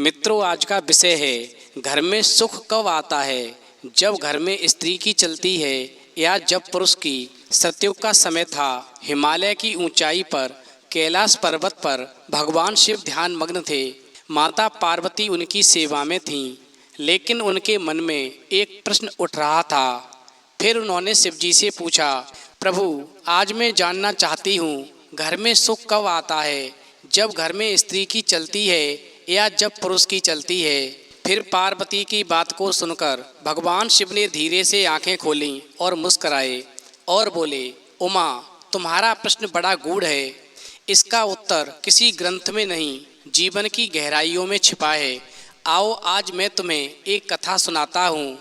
मित्रों, आज का विषय है घर में सुख कब आता है, जब घर में स्त्री की चलती है या जब पुरुष की। सतयुग का समय था। हिमालय की ऊंचाई पर कैलाश पर्वत पर भगवान शिव ध्यान मग्न थे। माता पार्वती उनकी सेवा में थीं, लेकिन उनके मन में एक प्रश्न उठ रहा था। फिर उन्होंने शिव जी से पूछा, प्रभु, आज मैं जानना चाहती हूँ, घर में सुख कब आता है, जब घर में स्त्री की चलती है या जब पुरुष की चलती है। फिर पार्वती की बात को सुनकर भगवान शिव ने धीरे से आंखें खोलीं और मुस्कराए और बोले, उमा, तुम्हारा प्रश्न बड़ा गूढ़ है। इसका उत्तर किसी ग्रंथ में नहीं, जीवन की गहराइयों में छिपा है। आओ, आज मैं तुम्हें एक कथा सुनाता हूँ,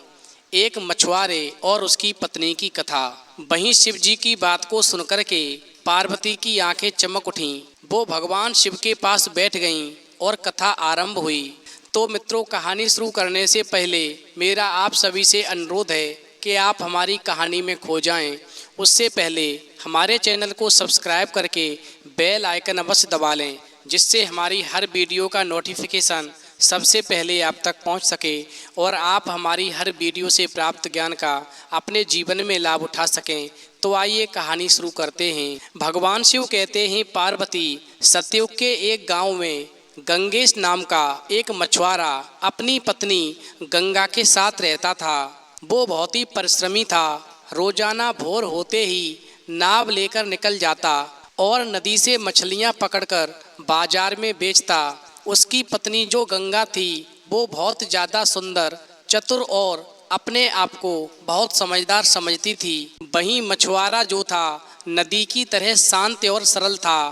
एक मछुआरे और उसकी पत्नी की कथा। वहीं शिव जी की बात को सुनकर के पार्वती की आंखें चमक उठीं। वो भगवान शिव के पास बैठ गईं और कथा आरंभ हुई। तो मित्रों, कहानी शुरू करने से पहले मेरा आप सभी से अनुरोध है कि आप हमारी कहानी में खो जाएं। उससे पहले हमारे चैनल को सब्सक्राइब करके बेल आइकन अवश्य दबा लें, जिससे हमारी हर वीडियो का नोटिफिकेशन सबसे पहले आप तक पहुंच सके और आप हमारी हर वीडियो से प्राप्त ज्ञान का अपने जीवन में लाभ उठा सकें। तो आइए कहानी शुरू करते हैं। भगवान शिव कहते हैं, पार्वती, सतयुग के एक गांव में गंगेश नाम का एक मछुआरा अपनी पत्नी गंगा के साथ रहता था। वो बहुत ही परिश्रमी था। रोजाना भोर होते ही नाव लेकर निकल जाता और नदी से मछलियां पकड़कर बाजार में बेचता। उसकी पत्नी जो गंगा थी, वो बहुत ज़्यादा सुंदर, चतुर और अपने आप को बहुत समझदार समझती थी। वहीं मछुआरा जो था, नदी की तरह शांत और सरल था,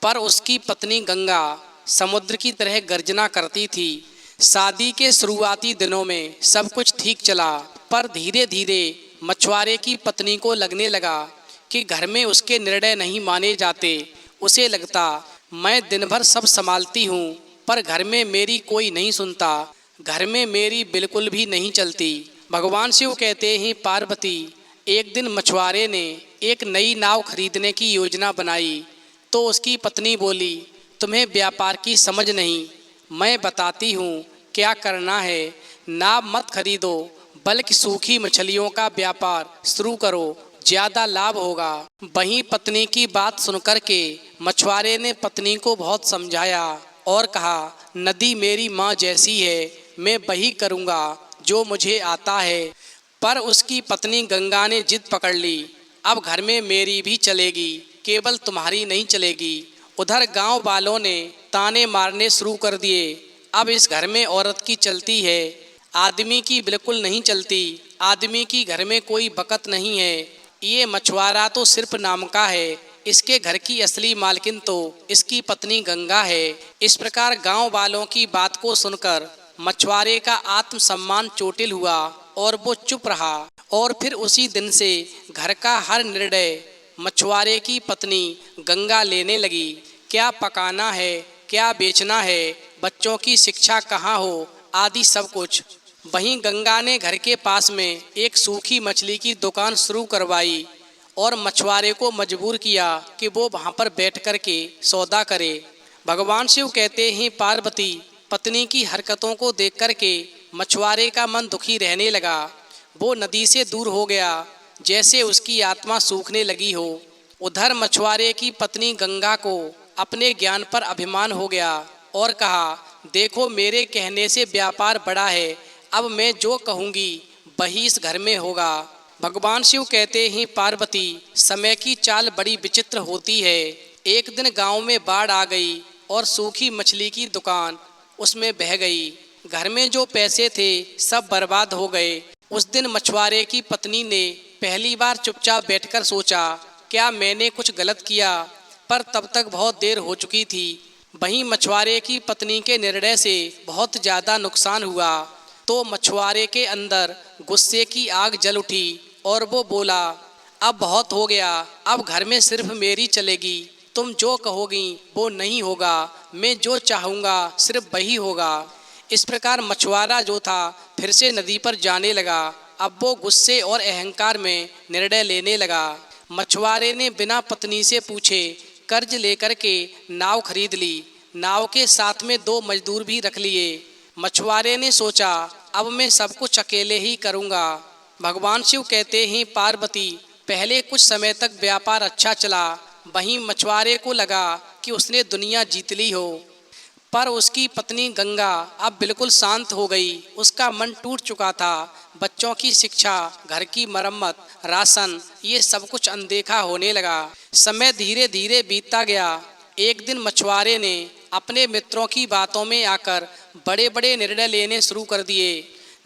पर उसकी पत्नी गंगा समुद्र की तरह गर्जना करती थी। शादी के शुरुआती दिनों में सब कुछ ठीक चला, पर धीरे धीरे मछुआरे की पत्नी को लगने लगा कि घर में उसके निर्णय नहीं माने जाते। उसे लगता, मैं दिन भर सब संभालती हूँ, पर घर में मेरी कोई नहीं सुनता, घर में मेरी बिल्कुल भी नहीं चलती। भगवान शिव कहते हैं, पार्वती, एक दिन मछुआरे ने एक नई नाव खरीदने की योजना बनाई। तो उसकी पत्नी बोली, तुम्हें व्यापार की समझ नहीं, मैं बताती हूँ क्या करना है। नाव मत खरीदो, बल्कि सूखी मछलियों का व्यापार शुरू करो, ज़्यादा लाभ होगा। वहीं पत्नी की बात सुनकर के मछुआरे ने पत्नी को बहुत समझाया और कहा, नदी मेरी माँ जैसी है, मैं वही करूँगा जो मुझे आता है। पर उसकी पत्नी गंगा ने जिद पकड़ ली, अब घर में मेरी भी चलेगी, केवल तुम्हारी नहीं चलेगी। उधर गांव वालों ने ताने मारने शुरू कर दिए, अब इस घर में औरत की चलती है, आदमी की बिल्कुल नहीं चलती, आदमी की घर में कोई बकत नहीं है, ये मछुआरा तो सिर्फ नाम का है, इसके घर की असली मालकिन तो इसकी पत्नी गंगा है। इस प्रकार गांव वालों की बात को सुनकर मछुआरे का आत्मसम्मान चोटिल हुआ और वो चुप रहा। और फिर उसी दिन से घर का हर निर्णय मछुआरे की पत्नी गंगा लेने लगी। क्या पकाना है, क्या बेचना है, बच्चों की शिक्षा कहाँ हो, आदि सब कुछ। वहीं गंगा ने घर के पास में एक सूखी मछली की दुकान शुरू करवाई और मछुआरे को मजबूर किया कि वो वहाँ पर बैठ कर के सौदा करे। भगवान शिव कहते हैं, पार्वती, पत्नी की हरकतों को देख कर के मछुआरे का मन दुखी रहने लगा। वो नदी से दूर हो गया, जैसे उसकी आत्मा सूखने लगी हो। उधर मछुआरे की पत्नी गंगा को अपने ज्ञान पर अभिमान हो गया और कहा, देखो, मेरे कहने से व्यापार बड़ा है, अब मैं जो कहूँगी वही इस घर में होगा। भगवान शिव कहते हैं, पार्वती, समय की चाल बड़ी विचित्र होती है। एक दिन गांव में बाढ़ आ गई और सूखी मछली की दुकान उसमें बह गई। घर में जो पैसे थे सब बर्बाद हो गए। उस दिन मछुआरे की पत्नी ने पहली बार चुपचाप बैठकर सोचा, क्या मैंने कुछ गलत किया, पर तब तक बहुत देर हो चुकी थी। वहीं मछुआरे की पत्नी के निर्णय से बहुत ज़्यादा नुकसान हुआ। तो मछुआरे के अंदर गुस्से की आग जल उठी और वो बोला, अब बहुत हो गया, अब घर में सिर्फ मेरी चलेगी, तुम जो कहोगी वो नहीं होगा, मैं जो चाहूँगा सिर्फ वही होगा। इस प्रकार मछुआरा जो था फिर से नदी पर जाने लगा। अब वो गुस्से और अहंकार में निर्णय लेने लगा। मछुआरे ने बिना पत्नी से पूछे कर्ज लेकर के नाव खरीद ली। नाव के साथ में 2 मजदूर भी रख लिए। मछुआरे ने सोचा अब मैं सब कुछ अकेले ही करूँगा। भगवान शिव कहते हैं पार्वती पहले कुछ समय तक व्यापार अच्छा चला। वहीं मछुआरे को लगा कि उसने दुनिया जीत ली हो, पर उसकी पत्नी गंगा अब बिल्कुल शांत हो गई। उसका मन टूट चुका था। बच्चों की शिक्षा, घर की मरम्मत, राशन, ये सब कुछ अनदेखा होने लगा। समय धीरे धीरे बीतता गया। एक दिन मछुआरे ने अपने मित्रों की बातों में आकर बड़े बड़े निर्णय लेने शुरू कर दिए।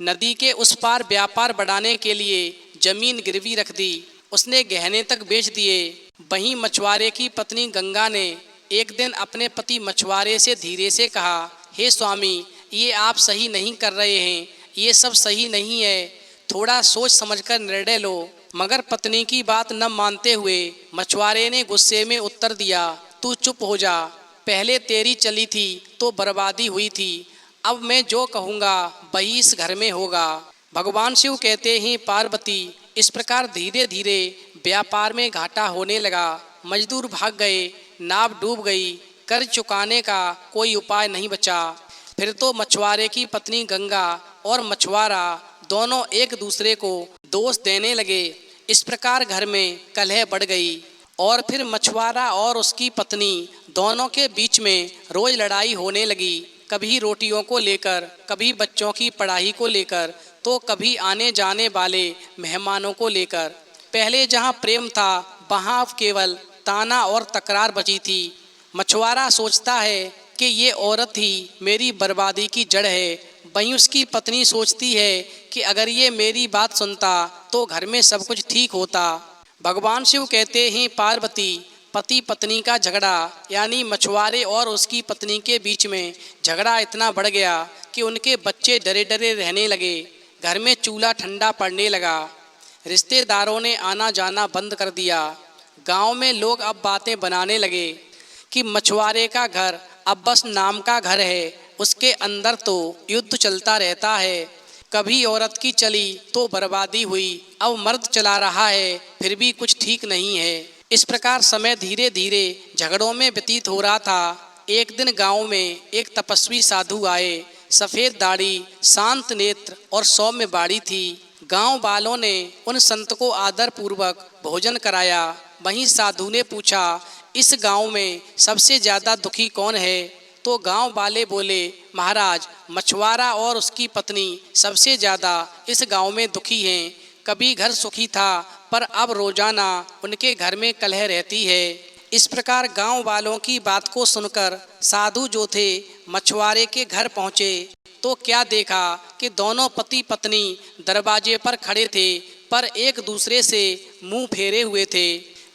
नदी के उस पार व्यापार बढ़ाने के लिए जमीन गिरवी रख दी। उसने गहने तक बेच दिए। वहीं मछुआरे की पत्नी गंगा ने एक दिन अपने पति मछुआरे से धीरे से कहा, हे स्वामी, ये आप सही नहीं कर रहे हैं, ये सब सही नहीं है, थोड़ा सोच समझकर निर्णय लो। मगर पत्नी की बात न मानते हुए मछुआरे ने गुस्से में उत्तर दिया, तू चुप हो जा, पहले तेरी चली थी तो बर्बादी हुई थी, अब मैं जो कहूँगा वही इस घर में होगा। भगवान शिव कहते हैं पार्वती इस प्रकार धीरे धीरे व्यापार में घाटा होने लगा। मजदूर भाग गए, नाव डूब गई, कर्ज चुकाने का कोई उपाय नहीं बचा। फिर तो मछुआरे की पत्नी गंगा और मछुआरा दोनों एक दूसरे को दोष देने लगे। इस प्रकार घर में कलह बढ़ गई और फिर मछुआरा और उसकी पत्नी दोनों के बीच में रोज लड़ाई होने लगी। कभी रोटियों को लेकर, कभी बच्चों की पढ़ाई को लेकर, तो कभी आने जाने वाले मेहमानों को लेकर। पहले जहाँ प्रेम था वहाँ केवल ताना और तकरार बची थी। मछुआरा सोचता है कि ये औरत ही मेरी बर्बादी की जड़ है। वहीं उसकी पत्नी सोचती है कि अगर ये मेरी बात सुनता तो घर में सब कुछ ठीक होता। भगवान शिव कहते हैं पार्वती पति पत्नी का झगड़ा यानी मछुआरे और उसकी पत्नी के बीच में झगड़ा इतना बढ़ गया कि उनके बच्चे डरे डरे रहने लगे। घर में चूल्हा ठंडा पड़ने लगा। रिश्तेदारों ने आना जाना बंद कर दिया। गांव में लोग अब बातें बनाने लगे कि मछुआरे का घर अब बस नाम का घर है, उसके अंदर तो युद्ध चलता रहता है। कभी औरत की चली तो बर्बादी हुई, अब मर्द चला रहा है फिर भी कुछ ठीक नहीं है। इस प्रकार समय धीरे धीरे झगड़ों में व्यतीत हो रहा था। एक दिन गांव में एक तपस्वी साधु आए। सफ़ेद दाढ़ी, शांत नेत्र और सौम्य बाड़ी थी। गांव वालों ने उन संत को आदर पूर्वक भोजन कराया। वहीं साधु ने पूछा, इस गांव में सबसे ज़्यादा दुखी कौन है? तो गांव वाले बोले, महाराज, मछुआरा और उसकी पत्नी सबसे ज़्यादा इस गांव में दुखी हैं। कभी घर सुखी था पर अब रोजाना उनके घर में कलह रहती है। इस प्रकार गांव वालों की बात को सुनकर साधु जो थे मछुआरे के घर पहुँचे तो क्या देखा कि दोनों पति पत्नी दरवाजे पर खड़े थे पर एक दूसरे से मुंह फेरे हुए थे।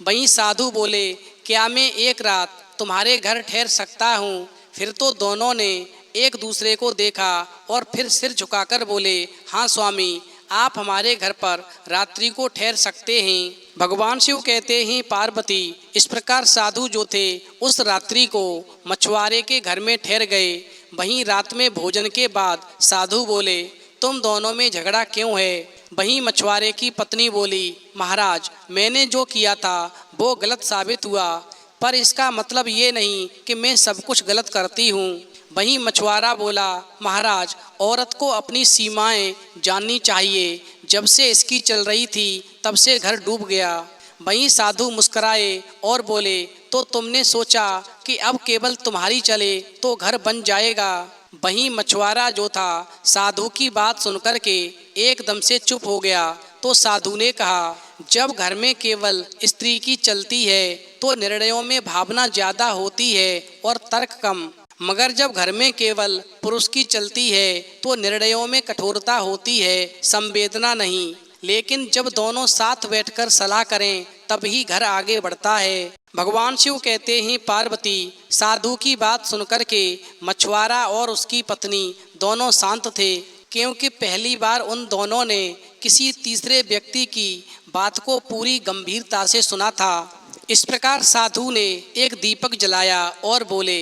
वहीं साधु बोले, क्या मैं एक रात तुम्हारे घर ठहर सकता हूँ? फिर तो दोनों ने एक दूसरे को देखा और फिर सिर झुकाकर बोले, हाँ स्वामी, आप हमारे घर पर रात्रि को ठहर सकते हैं। भगवान शिव कहते हैं पार्वती इस प्रकार साधु जो थे उस रात्रि को मछुआरे के घर में ठहर गए। वहीं रात में भोजन के बाद साधु बोले, तुम दोनों में झगड़ा क्यों है? वहीं मछुआरे की पत्नी बोली, महाराज, मैंने जो किया था वो गलत साबित हुआ, पर इसका मतलब ये नहीं कि मैं सब कुछ गलत करती हूँ। वहीं मछुआरा बोला, महाराज, औरत को अपनी सीमाएं जाननी चाहिए। जब से इसकी चल रही थी तब से घर डूब गया। वहीं साधु मुस्कराए और बोले, तो तुमने सोचा कि अब केवल तुम्हारी चले तो घर बन जाएगा? वहीं मछुआरा जो था साधु की बात सुनकर के एकदम से चुप हो गया। तो साधु ने कहा, जब घर में केवल स्त्री की चलती है तो निर्णयों में भावना ज़्यादा होती है और तर्क कम, मगर जब घर में केवल पुरुष की चलती है तो निर्णयों में कठोरता होती है, संवेदना नहीं। लेकिन जब दोनों साथ बैठकर सलाह करें तब ही घर आगे बढ़ता है। भगवान शिव कहते हैं पार्वती साधु की बात सुनकर के मछुआरा और उसकी पत्नी दोनों शांत थे, क्योंकि पहली बार उन दोनों ने किसी तीसरे व्यक्ति की बात को पूरी गंभीरता से सुना था। इस प्रकार साधु ने एक दीपक जलाया और बोले,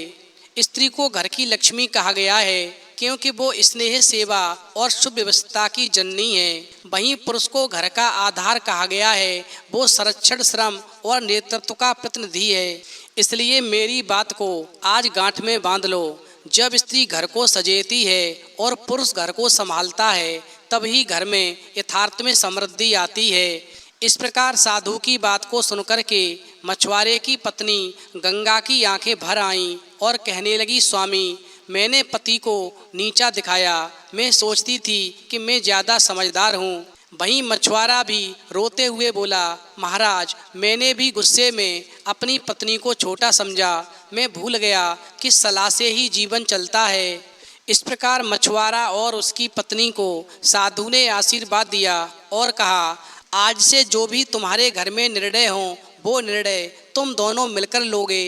स्त्री को घर की लक्ष्मी कहा गया है क्योंकि वो स्नेह, सेवा और शुभ व्यवस्था की जननी है। वहीं पुरुष को घर का आधार कहा गया है, वो संरक्षण, श्रम और नेतृत्व का प्रतिनिधि है। इसलिए मेरी बात को आज गांठ में बांध लो। जब स्त्री घर को सजेती है और पुरुष घर को संभालता है, तभी घर में यथार्थ में समृद्धि आती है। इस प्रकार साधु की बात को सुनकर के मछुआरे की पत्नी गंगा की आंखें भर आईं और कहने लगी, स्वामी, मैंने पति को नीचा दिखाया। मैं सोचती थी कि मैं ज़्यादा समझदार हूँ। वहीं मछुआरा भी रोते हुए बोला, महाराज, मैंने भी गुस्से में अपनी पत्नी को छोटा समझा। मैं भूल गया कि सलाह से ही जीवन चलता है। इस प्रकार मछुआरा और उसकी पत्नी को साधु ने आशीर्वाद दिया और कहा, आज से जो भी तुम्हारे घर में निर्णय हो, वो निर्णय तुम दोनों मिलकर लोगे,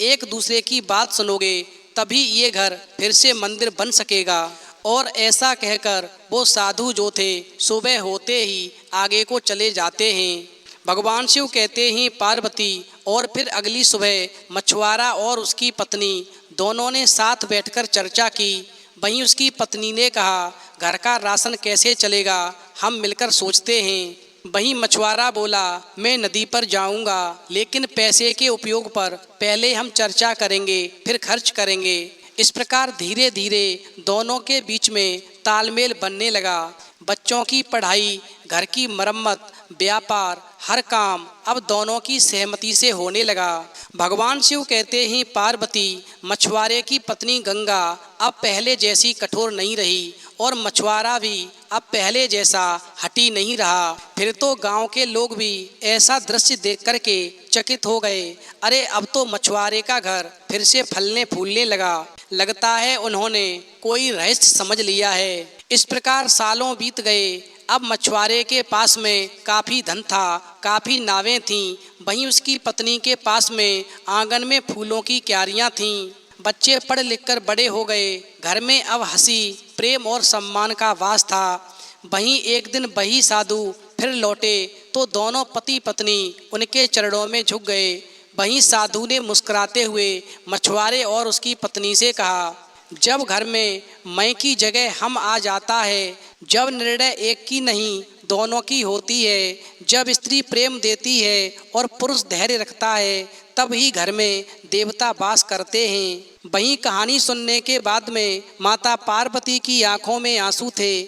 एक दूसरे की बात सुनोगे, तभी ये घर फिर से मंदिर बन सकेगा। और ऐसा कहकर वो साधु जो थे सुबह होते ही आगे को चले जाते हैं। भगवान शिव कहते हैं, पार्वती, और फिर अगली सुबह मछुआरा और उसकी पत्नी दोनों ने साथ बैठकर चर्चा की। वहीं उसकी पत्नी ने कहा, घर का राशन कैसे चलेगा, हम मिलकर सोचते हैं। वहीं मछुआरा बोला, मैं नदी पर जाऊंगा, लेकिन पैसे के उपयोग पर पहले हम चर्चा करेंगे, फिर खर्च करेंगे। इस प्रकार धीरे धीरे दोनों के बीच में तालमेल बनने लगा। बच्चों की पढ़ाई, घर की मरम्मत, व्यापार, हर काम अब दोनों की सहमति से होने लगा। भगवान शिव कहते हैं, पार्वती, मछुआरे की पत्नी गंगा अब पहले जैसी कठोर नहीं रही और मछुआरा भी अब पहले जैसा हठी नहीं रहा। फिर तो गांव के लोग भी ऐसा दृश्य देख करके चकित हो गए। अरे, अब तो मछुआरे का घर फिर से फलने फूलने लगा। लगता है उन्होंने कोई रहस्य समझ लिया है। इस प्रकार सालों बीत गए। अब मछुआरे के पास में काफ़ी धन था, काफ़ी नावें थीं। वहीं उसकी पत्नी के पास में आंगन में फूलों की क्यारियां थीं। बच्चे पढ़ लिख कर बड़े हो गए। घर में अब हंसी, प्रेम और सम्मान का वास था। वहीं एक दिन वही साधु फिर लौटे तो दोनों पति पत्नी उनके चरणों में झुक गए। वहीं साधु ने मुस्कुराते हुए मछुआरे और उसकी पत्नी से कहा, जब घर में मैं की जगह हम आ जाता है, जब निर्णय एक की नहीं दोनों की होती है, जब स्त्री प्रेम देती है और पुरुष धैर्य रखता है, तब ही घर में देवता वास करते हैं। वहीं कहानी सुनने के बाद में माता पार्वती की आंखों में आंसू थे।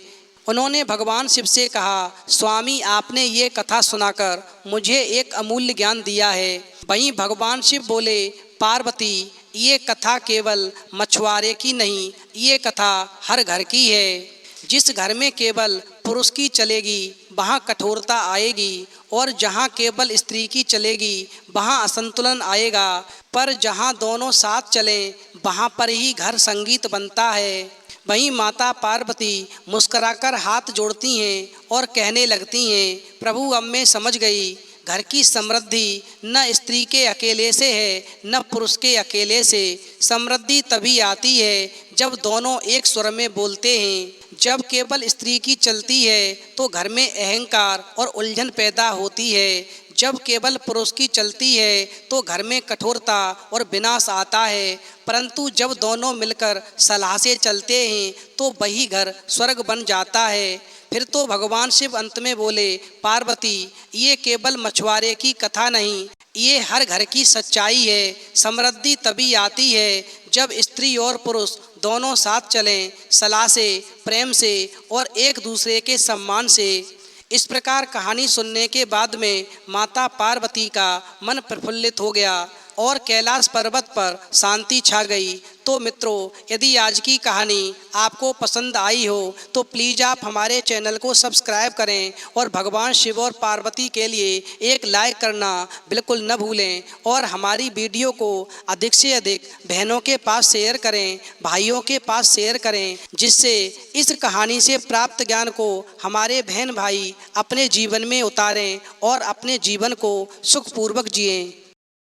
उन्होंने भगवान शिव से कहा, स्वामी, आपने ये कथा सुनाकर मुझे एक अमूल्य ज्ञान दिया है। वहीं भगवान शिव बोले, पार्वती, ये कथा केवल मछुआरे की नहीं, ये कथा हर घर की है। जिस घर में केवल पुरुष की चलेगी वहाँ कठोरता आएगी, और जहाँ केवल स्त्री की चलेगी वहाँ असंतुलन आएगा। पर जहाँ दोनों साथ चलें वहाँ पर ही घर संगीत बनता है। वहीं माता पार्वती मुस्कुराकर हाथ जोड़ती हैं और कहने लगती हैं, प्रभु, अब मैं समझ गई, घर की समृद्धि न स्त्री के अकेले से है न पुरुष के अकेले से। समृद्धि तभी आती है जब दोनों एक स्वर में बोलते हैं। जब केवल स्त्री की चलती है तो घर में अहंकार और उलझन पैदा होती है। जब केवल पुरुष की चलती है तो घर में कठोरता और विनाश आता है। परंतु जब दोनों मिलकर सलाह से चलते हैं तो वही घर स्वर्ग बन जाता है। फिर तो भगवान शिव अंत में बोले, पार्वती, ये केवल मछुआरे की कथा नहीं, ये हर घर की सच्चाई है। समृद्धि तभी आती है जब स्त्री और पुरुष दोनों साथ चलें, सलाह से, प्रेम से और एक दूसरे के सम्मान से। इस प्रकार कहानी सुनने के बाद में माता पार्वती का मन प्रफुल्लित हो गया और कैलाश पर्वत पर शांति छा गई। तो मित्रों, यदि आज की कहानी आपको पसंद आई हो तो प्लीज़ आप हमारे चैनल को सब्सक्राइब करें और भगवान शिव और पार्वती के लिए एक लाइक करना बिल्कुल न भूलें। और हमारी वीडियो को अधिक से अधिक बहनों के पास शेयर करें, भाइयों के पास शेयर करें, जिससे इस कहानी से प्राप्त ज्ञान को हमारे बहन भाई अपने जीवन में उतारें और अपने जीवन को सुखपूर्वक जिएं।